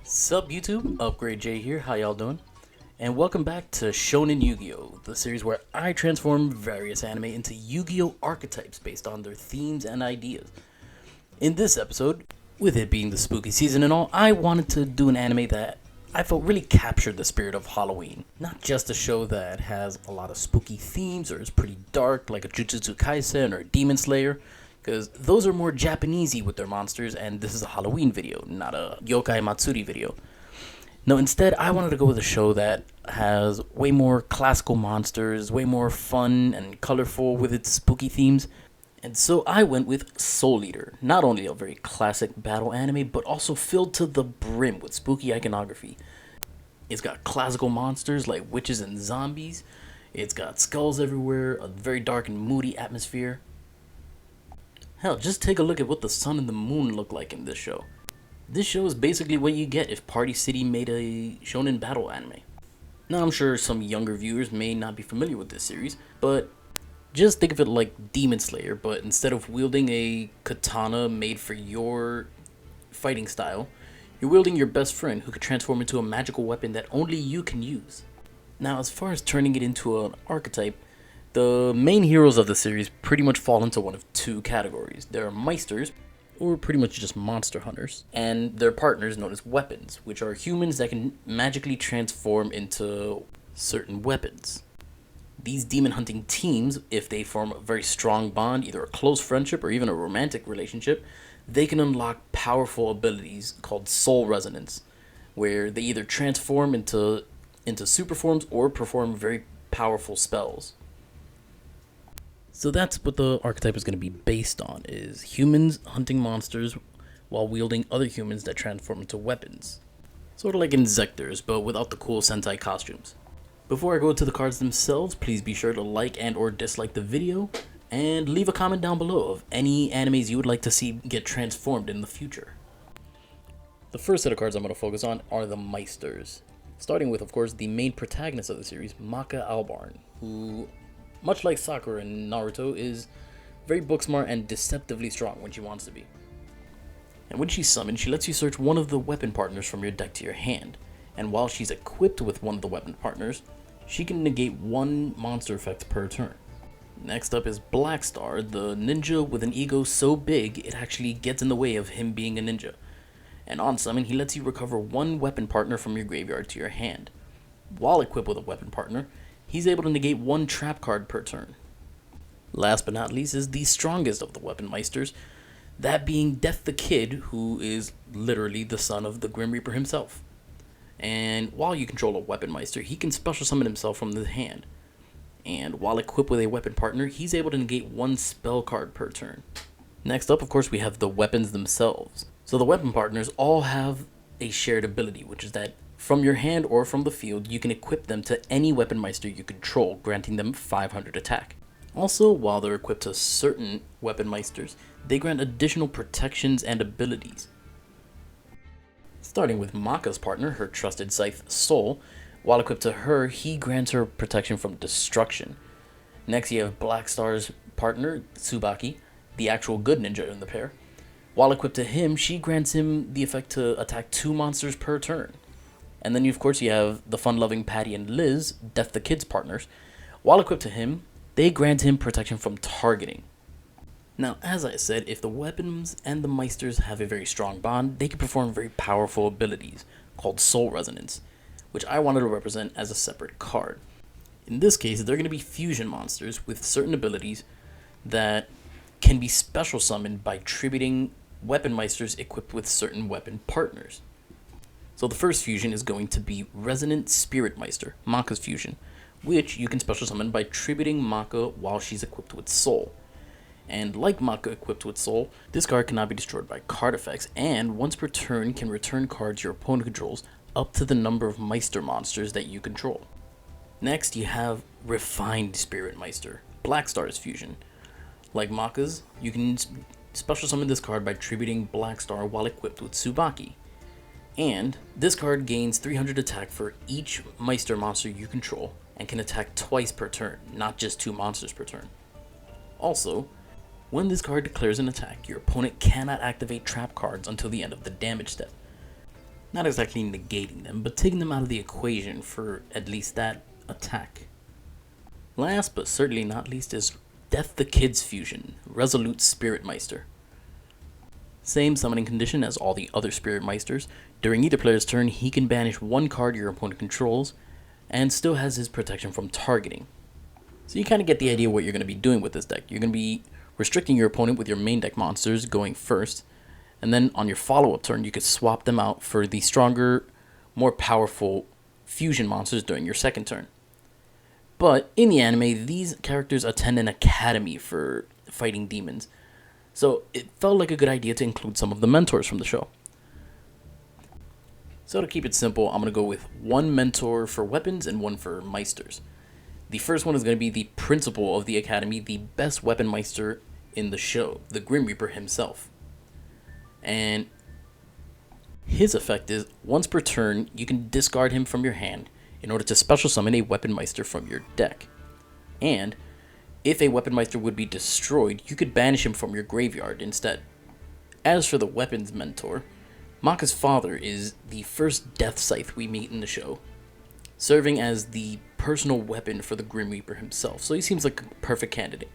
Sup YouTube, Upgrade J here, how y'all doing? And welcome back to Shonen Yu-Gi-Oh! The series where I transform various anime into Yu-Gi-Oh! Archetypes based on their themes and ideas. In this episode, with it being the spooky season and all, I wanted to do an anime that I felt really captured the spirit of Halloween. Not just a show that has a lot of spooky themes or is pretty dark like a Jujutsu Kaisen or a Demon Slayer, because those are more Japanesey with their monsters, and this is a Halloween video, not a Yokai Matsuri video. No, instead, I wanted to go with a show that has way more classical monsters, way more fun and colorful with its spooky themes. And so I went with Soul Eater, not only a very classic battle anime, but also filled to the brim with spooky iconography. It's got classical monsters like witches and zombies, it's got skulls everywhere, a very dark and moody atmosphere. Hell, just take a look at what the sun and the moon look like in this show. This show is basically what you get if Party City made a shonen battle anime. Now, I'm sure some younger viewers may not be familiar with this series, but just think of it like Demon Slayer, but instead of wielding a katana made for your fighting style, you're wielding your best friend who can transform into a magical weapon that only you can use. Now, as far as turning it into an archetype, the main heroes of the series pretty much fall into one of two categories. There are Meisters, or pretty much just monster hunters, and their partners known as weapons, which are humans that can magically transform into certain weapons. These demon hunting teams, if they form a very strong bond, either a close friendship or even a romantic relationship, they can unlock powerful abilities called soul resonance, where they either transform into super forms or perform very powerful spells. So that's what the archetype is going to be based on, is humans hunting monsters while wielding other humans that transform into weapons. Sort of like Insectors, but without the cool Sentai costumes. Before I go to the cards themselves, please be sure to like and or dislike the video, and leave a comment down below of any animes you would like to see get transformed in the future. The first set of cards I'm going to focus on are the Meisters. Starting with, of course, the main protagonist of the series, Maka Albarn, who, much like Sakura in Naruto, is very book-smart and deceptively strong when she wants to be. And when she's summoned, she lets you search one of the weapon partners from your deck to your hand. And while she's equipped with one of the weapon partners, she can negate one monster effect per turn. Next up is Black Star, the ninja with an ego so big it actually gets in the way of him being a ninja. And on summon, he lets you recover one weapon partner from your graveyard to your hand. While equipped with a weapon partner, he's able to negate one trap card per turn. Last but not least is the strongest of the weapon meisters, that being Death the Kid, who is literally the son of the Grim Reaper himself. And while you control a weapon meister, he can special summon himself from the hand. And while equipped with a weapon partner, he's able to negate one spell card per turn. Next up, of course, we have the weapons themselves. So the weapon partners all have a shared ability, which is that from your hand or from the field, you can equip them to any weapon meister you control, granting them 500 attack. Also, while they're equipped to certain weapon meisters, they grant additional protections and abilities. Starting with Maka's partner, her trusted scythe Soul, while equipped to her, he grants her protection from destruction. Next, you have Black Star's partner, Tsubaki, the actual good ninja in the pair. While equipped to him, she grants him the effect to attack 2 monsters per turn. And then, of course, you have the fun-loving Patty and Liz, Death the Kid's partners. While equipped to him, they grant him protection from targeting. Now, as I said, if the weapons and the meisters have a very strong bond, they can perform very powerful abilities called Soul Resonance, which I wanted to represent as a separate card. In this case, they're going to be fusion monsters with certain abilities that can be special summoned by tributing weapon meisters equipped with certain weapon partners. So the first fusion is going to be Resonant Spirit Meister, Maka's fusion, which you can special summon by tributing Maka while she's equipped with Soul. And like Maka equipped with Soul, this card cannot be destroyed by card effects, and once per turn can return cards your opponent controls up to the number of Meister monsters that you control. Next, you have Refined Spirit Meister, Black Star's fusion. Like Maka's, you can special summon this card by tributing Black Star while equipped with Tsubaki. And this card gains 300 attack for each Meister monster you control, and can attack twice per turn, not just 2 monsters per turn. Also, when this card declares an attack, your opponent cannot activate trap cards until the end of the damage step. Not exactly negating them, but taking them out of the equation for at least that attack. Last but certainly not least is Death the Kid's fusion, Resolute Spirit Meister. Same summoning condition as all the other Spirit Meisters. During either player's turn, he can banish one card your opponent controls, and still has his protection from targeting. So you kind of get the idea what you're going to be doing with this deck. You're going to be restricting your opponent with your main deck monsters going first, and then on your follow-up turn, you could swap them out for the stronger, more powerful fusion monsters during your second turn. But in the anime, these characters attend an academy for fighting demons, so it felt like a good idea to include some of the mentors from the show. So to keep it simple, I'm going to go with one mentor for weapons and one for meisters. The first one is going to be the principal of the academy, the best weapon meister in the show, the Grim Reaper himself. And his effect is, once per turn, you can discard him from your hand in order to special summon a weapon meister from your deck. And if a weapon meister would be destroyed, you could banish him from your graveyard instead. As for the weapons mentor, Maka's father is the first death scythe we meet in the show, serving as the personal weapon for the Grim Reaper himself, so he seems like a perfect candidate.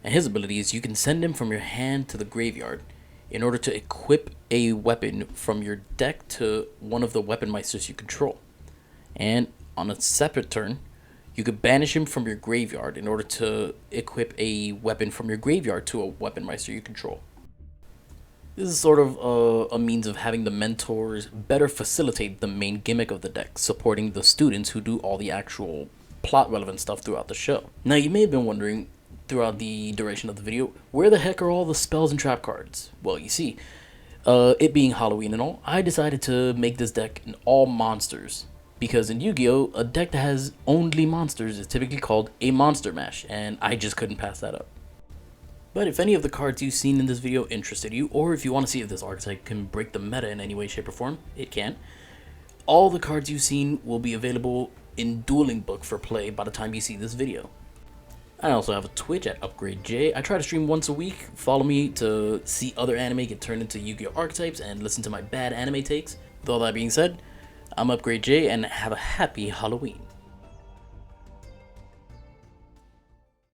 And his ability is you can send him from your hand to the graveyard in order to equip a weapon from your deck to one of the weapon meisters you control. And on a separate turn, you could banish him from your graveyard in order to equip a weapon from your graveyard to a weapon meister you control. This is sort of a means of having the mentors better facilitate the main gimmick of the deck, supporting the students who do all the actual plot relevant stuff throughout the show. Now you may have been wondering throughout the duration of the video, where the heck are all the spells and trap cards? Well, you see, it being Halloween and all, I decided to make this deck an all monsters. Because in Yu-Gi-Oh, a deck that has only monsters is typically called a monster mash, and I just couldn't pass that up. But if any of the cards you've seen in this video interested you, or if you want to see if this archetype can break the meta in any way, shape, or form, it can. All the cards you've seen will be available in Dueling Book for play by the time you see this video. I also have a Twitch at UpgradeJ. I try to stream once a week. Follow me to see other anime get turned into Yu-Gi-Oh archetypes and listen to my bad anime takes. With all that being said, I'm UpgradeJ and have a happy Halloween.